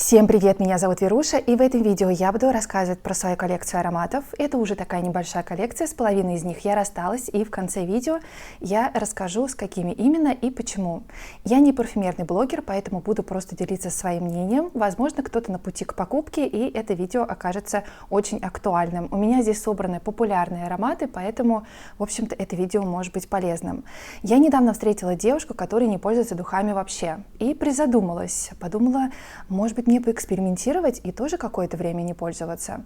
Всем привет, меня зовут Веруша, и в этом видео я буду рассказывать про свою коллекцию ароматов. Это уже такая небольшая коллекция, с половиной из них я рассталась, и в конце видео я расскажу, с какими именно и почему. Я не парфюмерный блогер, поэтому буду просто делиться своим мнением. Возможно, кто-то на пути к покупке, и это видео окажется очень актуальным. У меня здесь собраны популярные ароматы, поэтому, в общем-то, это видео может быть полезным. Я недавно встретила девушку, которая не пользуется духами вообще, и призадумалась, подумала, может быть, мне поэкспериментировать и тоже какое-то время не пользоваться.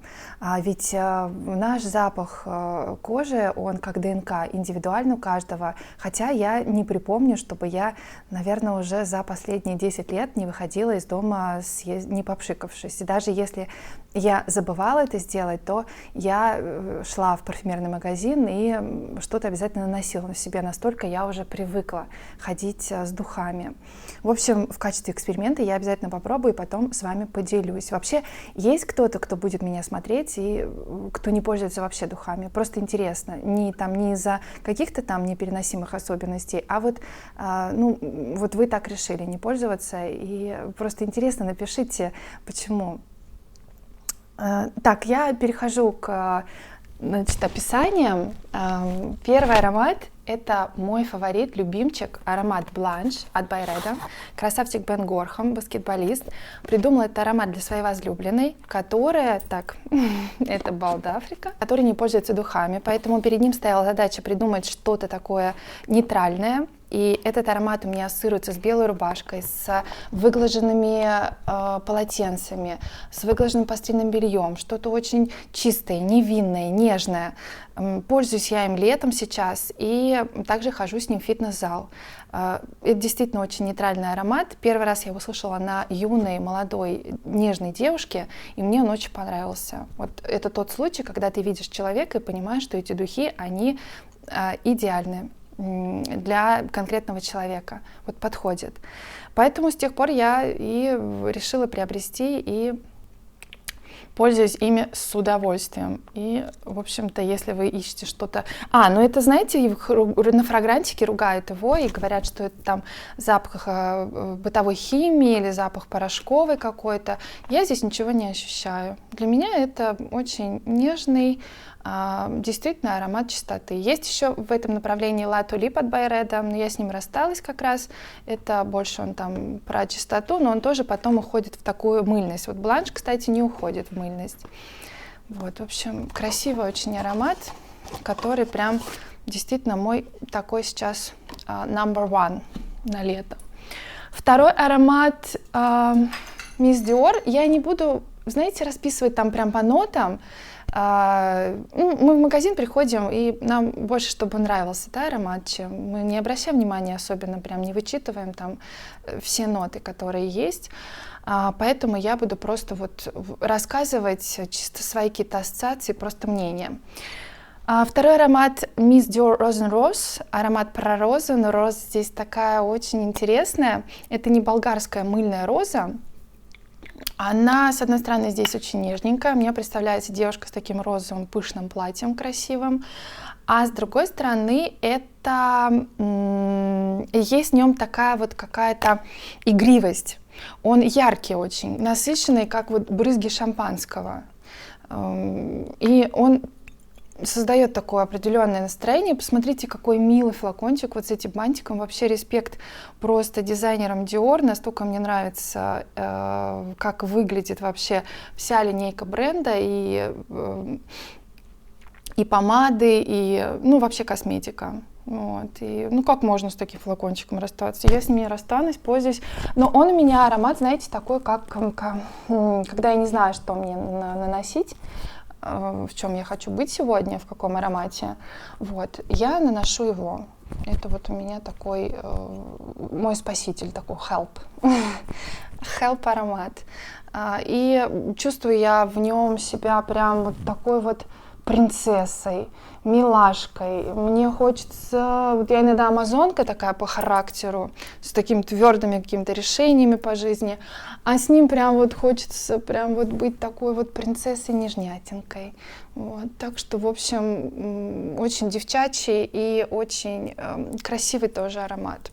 Ведь наш запах кожи, он как ДНК, индивидуальный у каждого. Хотя я не припомню, чтобы я, наверное, уже за последние 10 лет не выходила из дома, не попшикавшись. И даже если я забывала это сделать, то я шла в парфюмерный магазин и что-то обязательно наносила на себе. Настолько я уже привыкла ходить с духами. В общем, в качестве эксперимента я обязательно попробую и потом с вами поделюсь. Вообще, есть кто-то, кто будет меня смотреть и кто не пользуется вообще духами? Просто интересно. Не из-за каких-то там непереносимых особенностей, а вот вы так решили не пользоваться. И просто интересно, напишите, почему. Так, я перехожу к описаниям. Первый аромат — это мой фаворит, любимчик, аромат Blanche от Byredo. Красавчик Бен Горхам, баскетболист, придумал этот аромат для своей возлюбленной, которая, это Балдафрика, который не пользуется духами, поэтому перед ним стояла задача придумать что-то такое нейтральное. И этот аромат у меня ассоциируется с белой рубашкой, с выглаженными полотенцами, с выглаженным постельным бельем, что-то очень чистое, невинное, нежное. Пользуюсь я им летом сейчас и также хожу с ним в фитнес-зал. Это действительно очень нейтральный аромат. Первый раз я его услышала на юной, молодой, нежной девушке, и мне он очень понравился. Вот это тот случай, когда ты видишь человека и понимаешь, что эти духи, они идеальны для конкретного человека, вот подходит. Поэтому с тех пор я и решила приобрести и пользуюсь ими с удовольствием. И, в общем-то, если вы ищете что-то... это, знаете, на фрагрантике ругают его и говорят, что это там запах бытовой химии или запах порошковый какой-то. Я здесь ничего не ощущаю. Для меня это очень нежный, действительно аромат чистоты. Есть еще в этом направлении La Tulipe от Byredo, но я с ним рассталась как раз. Это больше он там про чистоту, но он тоже потом уходит в такую мыльность. Вот Blanche, кстати, не уходит в мыльность. Вот, в общем, красивый очень аромат, который прям действительно мой такой сейчас number one на лето. Второй аромат Miss Dior. Я не буду, знаете, расписывать там прям по нотам. Мы в магазин приходим, и нам больше, чтобы нравился аромат, чем мы не обращаем внимания, особенно прям не вычитываем там все ноты, которые есть. Поэтому я буду просто рассказывать чисто свои какие-то ассоциации, просто мнение. Второй аромат Miss Dior Rose and Rose, аромат про розу, но роза здесь такая очень интересная. Это не болгарская мыльная роза. Она, с одной стороны, здесь очень нежненькая. Мне представляется девушка с таким розовым пышным платьем красивым. А с другой стороны, это есть в нем такая вот какая-то игривость. Он яркий очень, насыщенный, как вот брызги шампанского. И он создает такое определенное настроение. Посмотрите, какой милый флакончик вот с этим бантиком. Вообще респект просто дизайнерам Dior. Настолько мне нравится, как выглядит вообще вся линейка бренда, и помады, и вообще косметика. Вот. И, как можно с таким флакончиком расстаться? Я с ним не расстанусь, пользуюсь. Но он у меня аромат, знаете, такой, как когда я не знаю, что мне наносить, в чем я хочу быть сегодня, в каком аромате, я наношу его. Это вот у меня такой, мой спаситель, такой help. Help аромат. И чувствую я в нем себя прям вот такой вот принцессой, милашкой. Мне хочется... я иногда амазонка такая по характеру, с такими твердыми какими-то решениями по жизни, а с ним прям хочется прям быть такой принцессой-нежнятинкой. Так что, в общем, очень девчачий и очень красивый тоже аромат.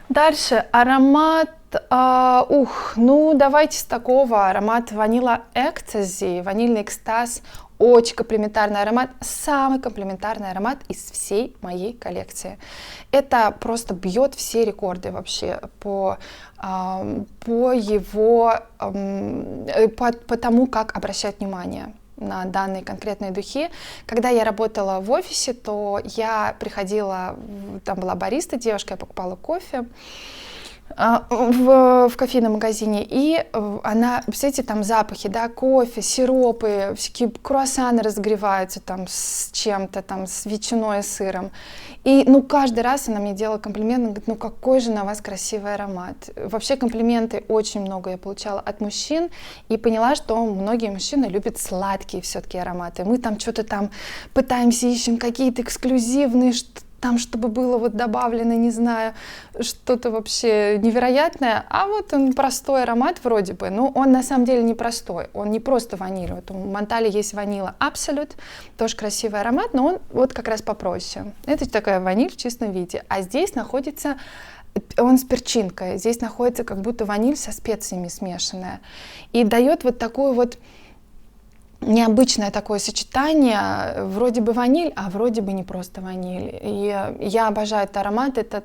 Дальше аромат Ну давайте с такого. Аромат Vanilla Ecstasy, ванильный экстаз. Очень комплементарный аромат, самый комплементарный аромат из всей моей коллекции. Это просто бьет все рекорды вообще по тому, как обращать внимание на данные конкретные духи. Когда я работала в офисе, то я приходила, там была бариста, девушка, я покупала кофе в кофейном магазине, и она, представляете, там запахи, да, кофе, сиропы, всякие круассаны разогреваются там с чем-то, там с ветчиной, сыром. И, каждый раз она мне делала комплимент, она говорит, какой же на вас красивый аромат. Вообще комплименты очень много я получала от мужчин, и поняла, что многие мужчины любят сладкие все-таки ароматы. Мы там что-то там пытаемся, ищем какие-то эксклюзивные, там, чтобы было вот добавлено, не знаю, что-то вообще невероятное, а вот он простой аромат вроде бы, но он на самом деле не простой, он не просто ваниль, вот у Монтале есть ванила Absolute, тоже красивый аромат, но он вот как раз попроще. Это такая ваниль в чистом виде, а здесь находится, он с перчинкой, здесь находится как будто ваниль со специями смешанная, и дает вот такую вот необычное такое сочетание, вроде бы ваниль, а вроде бы не просто ваниль. И я обожаю этот аромат, это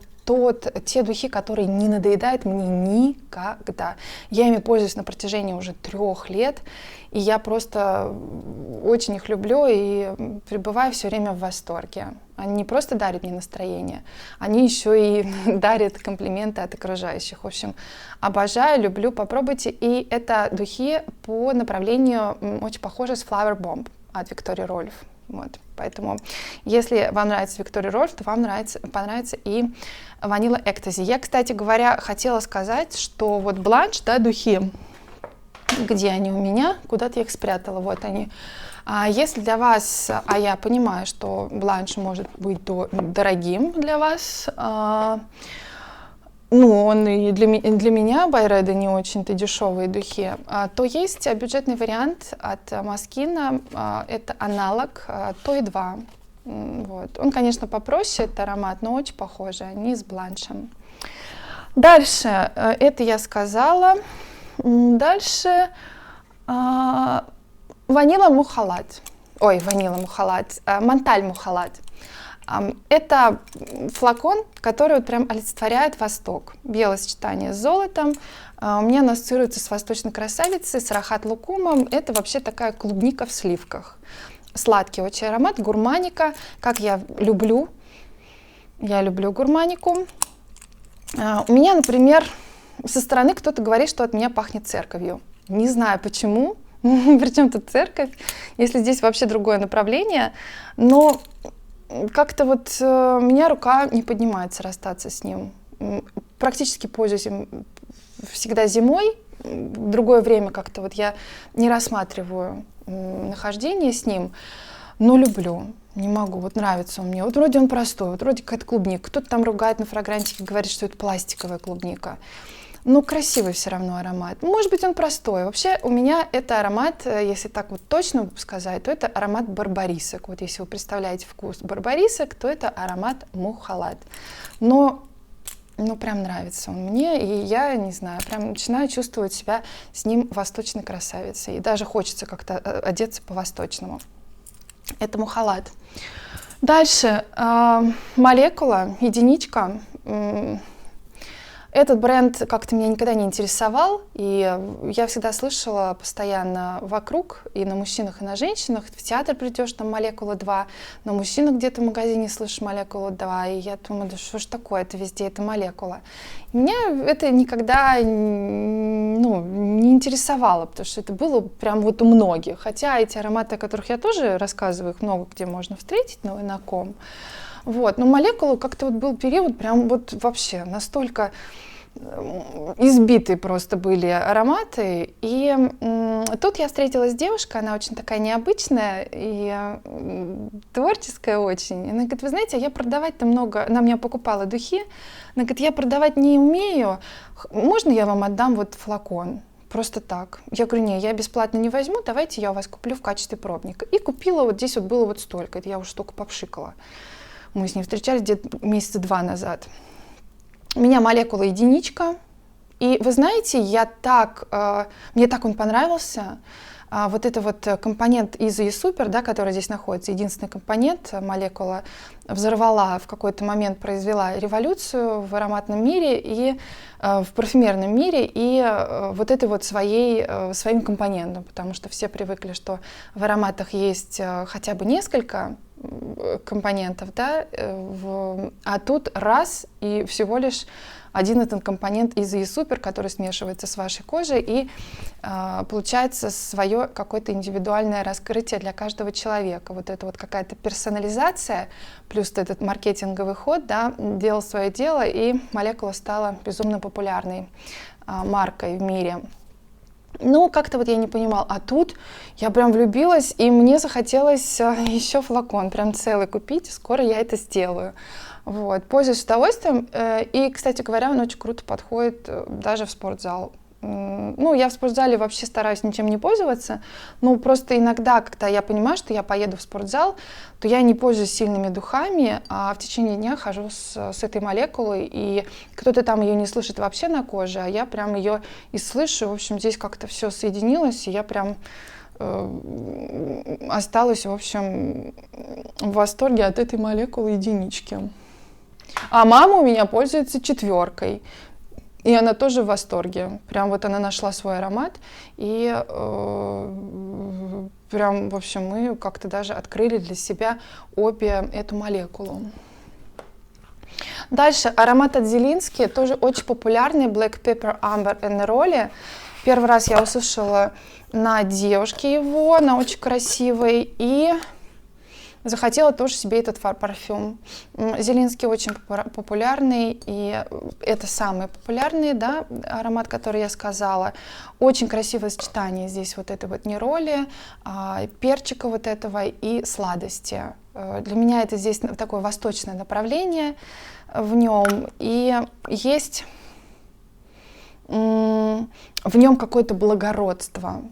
те духи, которые не надоедают мне никогда. Я ими пользуюсь на протяжении уже 3 лет, и я просто очень их люблю и пребываю все время в восторге. Они не просто дарят мне настроение, они еще и дарят комплименты от окружающих. В общем, обожаю, люблю, попробуйте. И это духи по направлению очень похожи с Flower Bomb от Victoria Rolf. Вот. Поэтому, если вам нравится Victoria Rolf, то вам понравится и Vanilla Ecstasy. Я, кстати говоря, хотела сказать, что вот Blanche, да, духи, где они у меня, куда-то я их спрятала, вот они. Если для вас, я понимаю, что Blanche может быть дорогим для вас, он и для меня Byredo не очень-то дешевые духи, то есть бюджетный вариант от Moschino, это аналог Toy 2. Вот. Он, конечно, попроще, это аромат, но очень похожий, они с Бланшем. Дальше, это я сказала. Дальше Vanilla Mukhalad. Монталь Мухалад. Это флакон, который вот прям олицетворяет Восток. Белое сочетание с золотом. У меня он ассоциируется с восточной красавицей, с рахат лукумом. Это вообще такая клубника в сливках. Сладкий очень аромат, гурманика, как я люблю. Я люблю гурманику. У меня, например, со стороны кто-то говорит, что от меня пахнет церковью. Не знаю почему, причем тут церковь, если здесь вообще другое направление, но как-то вот у меня рука не поднимается расстаться с ним. Практически пользуюсь им всегда зимой, в другое время как-то вот я не рассматриваю нахождение с ним, но люблю. Не могу, вот нравится он мне. Вот вроде он простой, вот вроде какая-то клубника. Кто-то там ругает на фрагрантике, говорит, что это пластиковая клубника. Но красивый все равно аромат. Может быть, он простой. Вообще у меня это аромат, если так вот точно сказать, то это аромат барбарисок. Вот если вы представляете вкус барбарисок, то это аромат Мухалад. Но прям нравится он мне, и я, не знаю, прям начинаю чувствовать себя с ним восточной красавицей. И даже хочется как-то одеться по-восточному. Это Мухалад. Дальше молекула, единичка. Этот бренд как-то меня никогда не интересовал, и я всегда слышала постоянно вокруг, и на мужчинах, и на женщинах. В театр придешь, там молекула 2, на мужчинах где-то в магазине слышишь молекулу 2, и я думаю, да что ж такое, это везде, это молекула. И меня это никогда не интересовало, потому что это было прям вот у многих. Хотя эти ароматы, о которых я тоже рассказываю, их много где можно встретить, но и на ком. Вот. Но молекулу как-то вот был период прям вот вообще настолько избитые просто были ароматы. И тут я встретилась с девушкой, она очень такая необычная и творческая очень. Она говорит, вы знаете, я продавать-то много, она меня покупала духи, она говорит, я продавать не умею, можно я вам отдам вот флакон? Просто так. Я говорю, не, я бесплатно не возьму, давайте я у вас куплю в качестве пробника. И купила, вот здесь вот было вот столько, это я уже только попшикала. Мы с ней встречались где-то месяца 2 назад. У меня молекула единичка, И вы знаете, мне так он понравился. Вот это вот компонент Easy и Super, да, который здесь находится, единственный компонент, молекула, взорвала в какой-то момент, произвела революцию в ароматном мире и в парфюмерном мире, и вот это вот своим компонентом, потому что все привыкли, что в ароматах есть хотя бы несколько компонентов, да, а тут раз и всего лишь один этот компонент Easy и Super, который смешивается с вашей кожей, и получается свое какое-то индивидуальное раскрытие для каждого человека. Вот это вот какая-то персонализация, плюс этот маркетинговый ход, да, делал свое дело, и молекула стала безумно популярной маркой в мире. Ну, как-то вот я не понимала. А тут я прям влюбилась, и мне захотелось еще флакон, прям целый купить. Скоро я это сделаю. Вот, пользуюсь с удовольствием. И, кстати говоря, он очень круто подходит даже в спортзал. Ну, я в спортзале вообще стараюсь ничем не пользоваться, но просто иногда, когда я понимаю, что я поеду в спортзал, то я не пользуюсь сильными духами, а в течение дня хожу с этой молекулой, и кто-то там ее не слышит вообще на коже, а я прям ее и слышу. В общем, здесь как-то все соединилось, и я прям осталась, в общем, в восторге от этой молекулы единички. А мама у меня пользуется 4, и она тоже в восторге. Прям вот она нашла свой аромат, и прям, в общем, мы как-то даже открыли для себя обе эту молекулу. Дальше аромат от Зелински, тоже очень популярный, Black Pepper, Amber and Neroli. Первый раз я услышала на девушке его, на очень красивой, и захотела тоже себе этот парфюм. Зелинский очень популярный, и это самый популярный, да, аромат, который я сказала. Очень красивое сочетание здесь вот этой вот нероли, перчика вот этого и сладости. Для меня это здесь такое восточное направление в нем, и есть в нем какое-то благородство.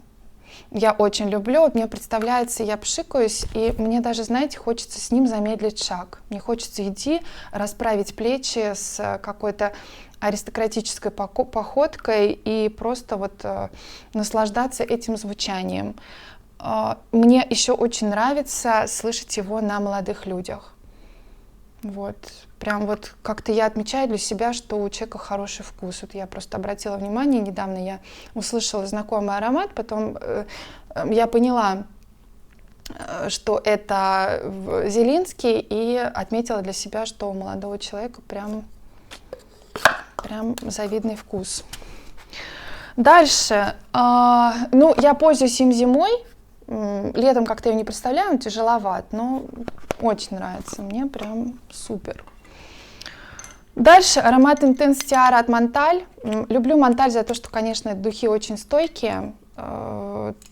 Я очень люблю, мне представляется, я пшикаюсь, и мне даже, знаете, хочется с ним замедлить шаг. Мне хочется идти, расправить плечи с какой-то аристократической походкой и просто вот наслаждаться этим звучанием. Мне еще очень нравится слышать его на молодых людях. Вот. Прям вот как-то я отмечаю для себя, что у человека хороший вкус. Вот я просто обратила внимание, недавно я услышала знакомый аромат, потом я поняла, что это Зелинский, и отметила для себя, что у молодого человека прям завидный вкус. Дальше. Ну, я пользуюсь им зимой. Летом как-то я не представляю, он тяжеловат, но очень нравится, мне прям супер. Дальше аромат Intense Tiara от Монталь. Люблю Монталь за то, что, конечно, духи очень стойкие.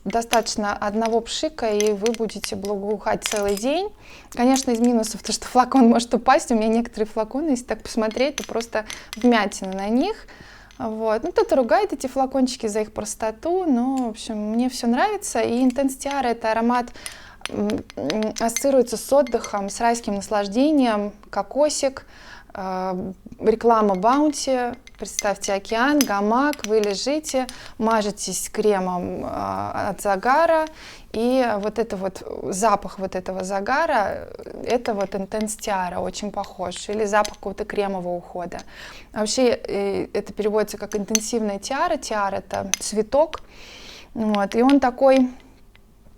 Достаточно одного пшика, и вы будете благоухать целый день. Конечно, из минусов то, что флакон может упасть. У меня некоторые флаконы, если так посмотреть, то просто вмятина на них. Вот. Ну, кто-то ругает эти флакончики за их простоту, но, в общем, мне все нравится. И Intense Tiara — это аромат, ассоциируется с отдыхом, с райским наслаждением, кокосик, реклама Bounty. Представьте океан, гамак, вы лежите, мажетесь кремом от загара, и вот это вот запах вот этого загара, это вот Intense Tiara, очень похож, или запах какого-то кремового ухода. Вообще это переводится как интенсивная тиара. Тиара — это цветок, вот, и он такой,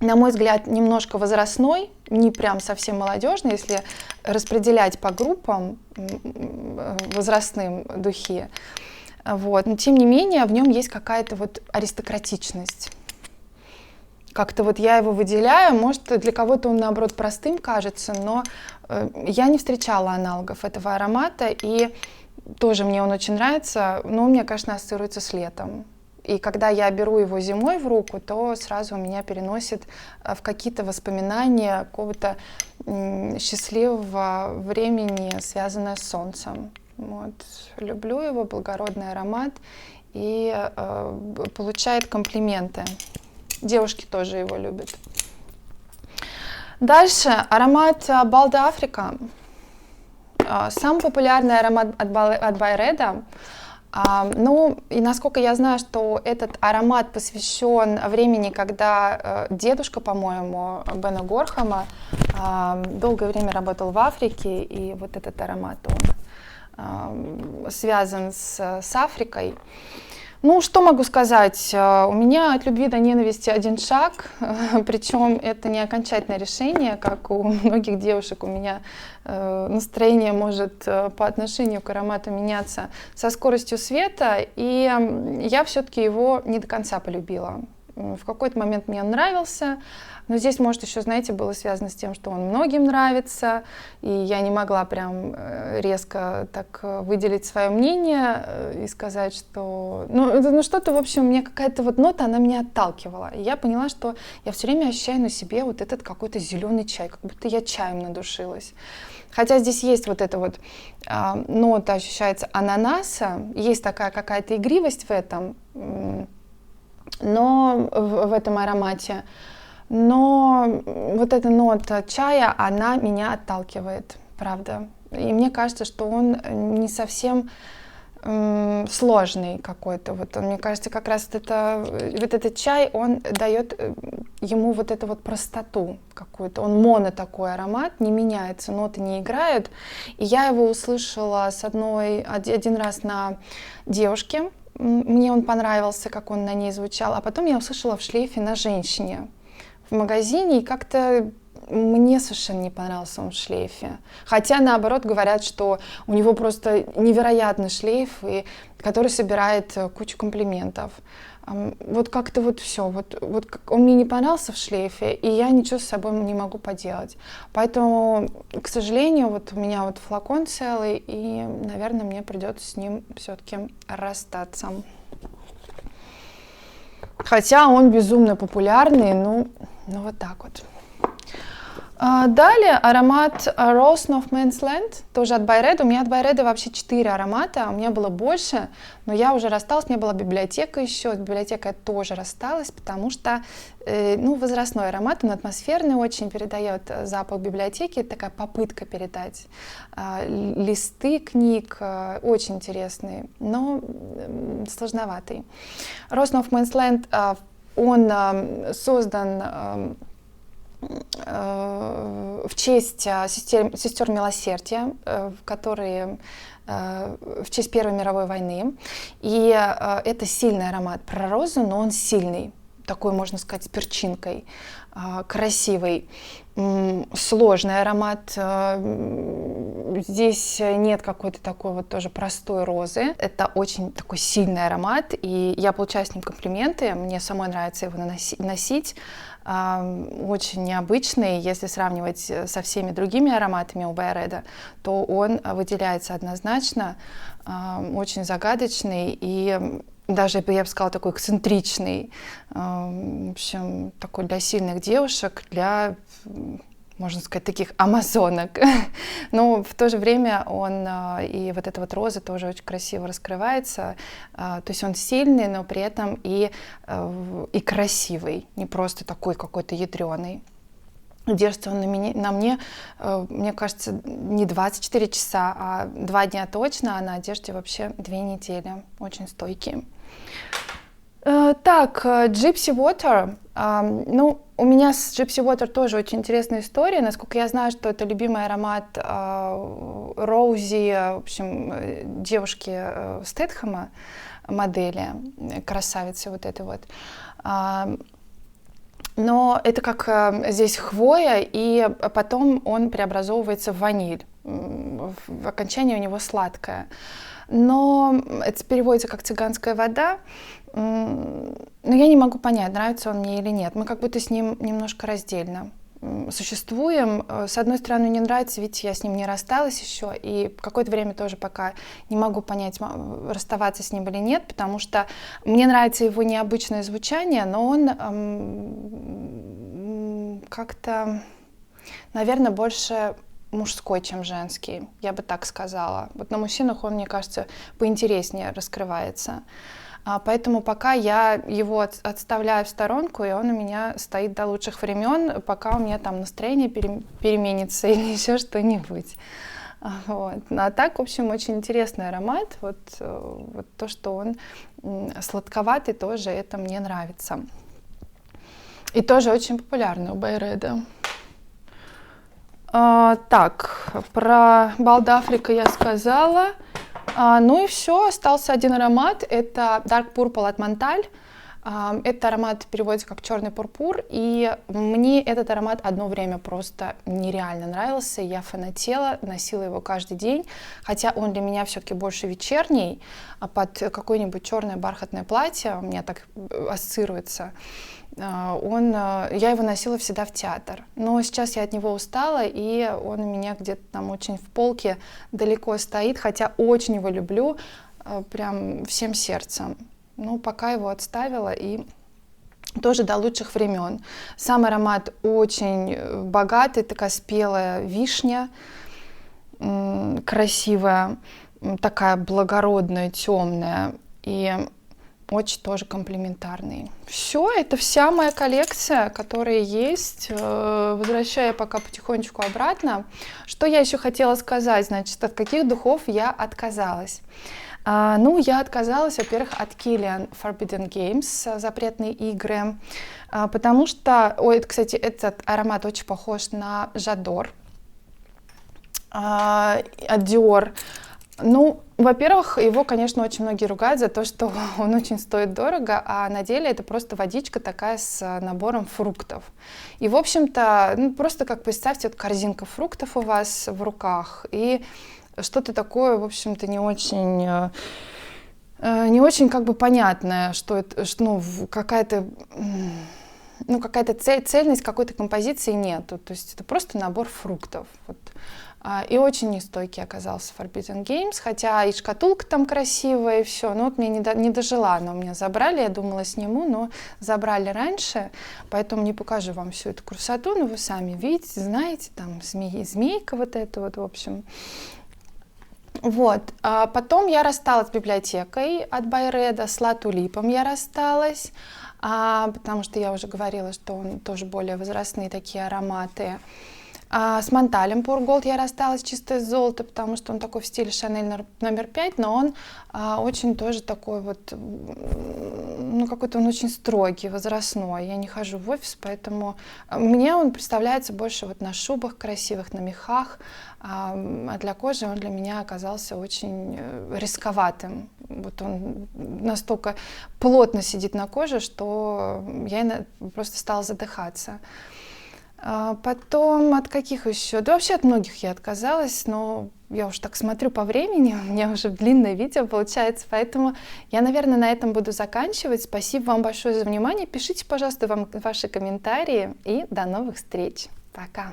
на мой взгляд, немножко возрастной, не прям совсем молодежный, если распределять по группам возрастным духи. Вот. Но тем не менее в нем есть какая-то вот аристократичность. Как-то вот я его выделяю, может, для кого-то он, наоборот, простым кажется, но я не встречала аналогов этого аромата, и тоже мне он очень нравится, но он, мне, конечно, ассоциируется с летом. И когда я беру его зимой в руку, то сразу меня переносит в какие-то воспоминания какого-то счастливого времени, связанное с солнцем. Вот. Люблю его, благородный аромат, и получает комплименты. Девушки тоже его любят. Дальше аромат Balda Africa. Самый популярный аромат от Byredo. Ну, и насколько я знаю, что этот аромат посвящен времени, когда дедушка, по-моему, Бена Горхама долгое время работал в Африке, и вот этот аромат, он связан с Африкой. Ну, что могу сказать? У меня от любви до ненависти один шаг, причем это не окончательное решение, как у многих девушек. У меня настроение может по отношению к аромату меняться со скоростью света, и я все-таки его не до конца полюбила. В какой-то момент мне он нравился, но здесь, может, еще, знаете, было связано с тем, что он многим нравится, и я не могла прям резко так выделить свое мнение и сказать, что... Ну что-то, в общем, мне какая-то вот нота, она меня отталкивала. И я поняла, что я все время ощущаю на себе вот этот какой-то зеленый чай, как будто я чаем надушилась. Хотя здесь есть вот эта вот нота, ощущается ананаса, есть такая какая-то игривость в этом, но в этом аромате. Но вот эта нота чая, она меня отталкивает, правда. И мне кажется, что он не совсем сложный какой-то. Вот он, мне кажется, как раз вот этот чай, он дает ему вот эту вот простоту какую-то. Он моно такой аромат, не меняется, ноты не играют. И я его услышала один раз на девушке. Мне он понравился, как он на ней звучал. А потом я услышала в шлейфе на женщине в магазине, и как-то мне совершенно не понравился он в шлейфе. Хотя, наоборот, говорят, что у него просто невероятный шлейф, который собирает кучу комплиментов. Вот как-то вот все. Вот он мне не понравился в шлейфе, и я ничего с собой не могу поделать. Поэтому, к сожалению, вот у меня вот флакон целый, и, наверное, мне придется с ним все-таки расстаться. Хотя он безумно популярный, ну вот так вот. Далее аромат Rose No Man's Land, тоже от Byredo. У меня от Byredo вообще 4 аромата, у меня было больше, но я уже рассталась, у меня была библиотека еще, с библиотекой я тоже рассталась, потому что, возрастной аромат, он атмосферный очень, передает запах библиотеки, это такая попытка передать. Листы книг очень интересные, но сложноватый. Rose No Man's Land, он создан в честь сестер Милосердия, которые в честь Первой мировой войны. И это сильный аромат про розу, но он сильный, такой, можно сказать, с перчинкой, красивый, сложный аромат. Здесь нет какой-то такой вот тоже простой розы. Это очень такой сильный аромат, и я получаю с ним комплименты. Мне самой нравится его носить. Очень необычный, если сравнивать со всеми другими ароматами у Byredo, то он выделяется однозначно, очень загадочный и даже, я бы сказала, такой эксцентричный, в общем, такой для сильных девушек, для, можно сказать, таких амазонок. Но в то же время он и вот эта вот роза тоже очень красиво раскрывается. То есть он сильный, но при этом и красивый, не просто такой какой-то ядреный. Держится он на мне, мне кажется, не 24 часа, а 2 дня точно, а на одежде вообще 2 недели. Очень стойкий. Так, Gypsy Water. У меня с Gypsy Water тоже очень интересная история. Насколько я знаю, что это любимый аромат Роузи, в общем, девушки Стэтхэма, модели, красавицы вот этой вот. Но это как здесь хвоя, и потом он преобразовывается в ваниль. В окончании у него сладкое. Но это переводится как цыганская вода. Но я не могу понять, нравится он мне или нет. Мы как будто с ним немножко раздельно существуем. С одной стороны, мне нравится, ведь я с ним не рассталась еще, и какое-то время тоже пока не могу понять, расставаться с ним или нет, потому что мне нравится его необычное звучание, но он как-то, наверное, больше мужской, чем женский, я бы так сказала. Вот на мужчинах он, мне кажется, поинтереснее раскрывается. Поэтому пока я его отставляю в сторонку, и он у меня стоит до лучших времен, пока у меня там настроение переменится или еще что-нибудь. Вот. А так, в общем, очень интересный аромат. Вот то, что он сладковатый, тоже это мне нравится. И тоже очень популярный у Байреда. Так, про Балд Африка я сказала. Ну и все, остался один аромат. Это Dark Purple от Монталь. Этот аромат переводится как черный пурпур, и мне этот аромат одно время просто нереально нравился. Я фанатела, носила его каждый день, хотя он для меня все-таки больше вечерний, под какое-нибудь черное бархатное платье, у меня так ассоциируется. Я его носила всегда в театр, но сейчас я от него устала, и он у меня где-то там очень в полке далеко стоит, хотя очень его люблю, прям всем сердцем. Ну, пока его отставила, и тоже до лучших времен. Сам аромат очень богатый, такая спелая вишня, красивая, такая благородная, темная, и очень тоже комплиментарный. Все, это вся моя коллекция, которая есть. Возвращаю пока потихонечку обратно. Что я еще хотела сказать? Значит, от каких духов я отказалась? Ну, я отказалась, во-первых, от Kilian Forbidden Games, запретные игры, потому что, кстати, этот аромат очень похож на J'adore от Dior. Ну, во-первых, его, конечно, очень многие ругают за то, что он очень стоит дорого, а на деле это просто водичка такая с набором фруктов. И, в общем-то, ну, просто как представьте, вот корзинка фруктов у вас в руках, и что-то такое, в общем-то, не очень как бы понятное, что это, ну, какая-то цельность какой-то композиции нету. То есть это просто набор фруктов. Вот. И очень нестойкий оказался Forbidden Games, хотя и шкатулка там красивая, и все. Но вот мне не дожила, она у меня забрали, я думала сниму, но забрали раньше, поэтому не покажу вам всю эту красоту, но вы сами видите, знаете, там змейка вот эта вот, в общем. Вот, потом я рассталась с библиотекой от Байреда, с Ла Тулипом я рассталась, потому что я уже говорила, что он тоже более возрастные такие ароматы. С Монталем Pure Gold я рассталась, чистое золото, потому что он такой в стиле Шанель номер 5, но он очень тоже такой вот, ну какой-то он очень строгий, возрастной. Я не хожу в офис, поэтому мне он представляется больше вот на шубах красивых, на мехах, а для кожи он для меня оказался очень рисковатым. Вот он настолько плотно сидит на коже, что я просто стала задыхаться. Потом от каких еще? Да вообще от многих я отказалась, но я уж так смотрю по времени, у меня уже длинное видео получается, поэтому я, наверное, на этом буду заканчивать. Спасибо вам большое за внимание. Пишите, пожалуйста, ваши комментарии и до новых встреч. Пока!